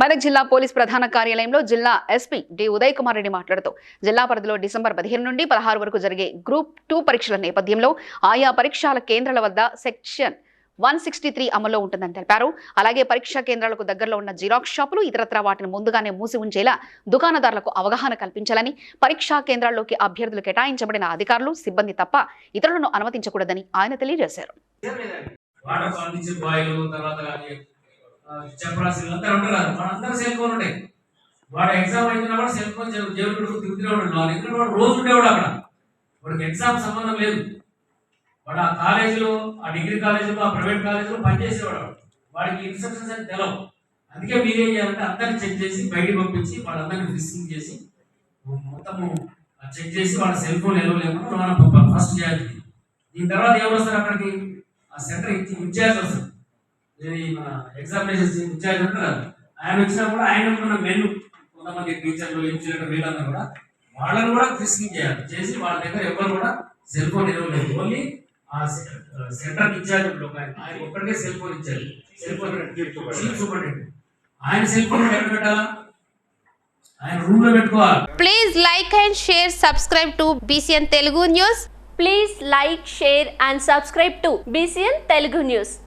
మెదక్ జిల్లా పోలీస్ ప్రధాన కార్యాలయంలో జిల్లా ఎస్పీ డి ఉదయ్ కుమార్ రెడ్డి మాట్లాడుతూ జిల్లా పరిధిలో డిసెంబర్ 15 నుండి 16 వరకు జరిగే గ్రూప్ 2 పరీక్షల నేపథ్యంలో ఆయా పరీక్షల కేంద్రాల వద్ద సెక్షన్ 163 అమల్లో ఉంటుందని తెలిపారు. అలాగే పరీక్షా కేంద్రాలకు దగ్గరలో ఉన్న జిరాక్స్ షాపులు ఇతరత్రా వాటిని ముందుగానే మూసి ఉంచేలా దుకాణదారులకు అవగాహన కల్పించాలని, పరీక్షా కేంద్రాల్లోకి అభ్యర్థులు కేటాయించబడిన అధికారులు సిబ్బంది తప్ప ఇతరులను అనుమతించకూడదని ఆయన తెలియజేశారు. మనందరూ సెల్ ఫోన్ ఉంటాయి. వాడు ఎగ్జామ్ అయినా కూడా సెల్ ఫోన్ జేబులో తిరుగుతూనే ఉంటాడు. ఎందుకంటే వాడు రోజు ఉండేవాడు అక్కడ, వాడికి ఎగ్జామ్ సంబంధం లేదు. వాడు ఆ కాలేజీలో, ఆ డిగ్రీ కాలేజీలో, ఆ ప్రైవేట్ కాలేజీలో పనిచేసేవాడు. వాడికి ఇన్స్ట్రక్షన్స్ అని తెలవు. అందుకే మీరేం చేయాలంటే అందరిని చెక్ చేసి బయటికి పంపించి వాళ్ళందరినీ ఫిక్సింగ్ చేసి మొత్తము చెక్ చేసి వాళ్ళ సెల్ ఫోన్ ఎలా లేకుండా మనం ఫస్ట్ చేయాలి. దీని తర్వాత ఎవరు వస్తారు అక్కడికి? ఆ సెంటర్ ఇన్ఛార్జ్ వస్తారు. మన ఎగ్జామినేషన్ ఇన్ఛార్జ్ ఉంటారు. ఆయన వచ్చినా కూడా ఆయన ఉన్న మెను కొంతమంది టీచర్లు ఇన్స్టిట్యూటర్ వీళ్ళన్నా కూడా వాళ్ళని కూడా ఫిక్సింగ్ చేయాలి. చేసి వాళ్ళ దగ్గర ఎవరు కూడా సెల్ ఫోన్ ఇవ్వలేదు. ఓన్లీ ఆ సెంటర్ ఇన్ఛార్జ్ ఆయన ఒక్కడికే సెల్ ఫోన్ ఇచ్చారు. సెల్ ఫోన్ చీఫ్ సూపరింటెండెంట్ ఆయన సెల్ ఫోన్ ఎక్కడ పెట్టాలా? ఆయన రూమ్ లో పెట్టుకోవాలి. Please like and share, subscribe to BCN Telugu News. Please like, share and subscribe to BCN Telugu News.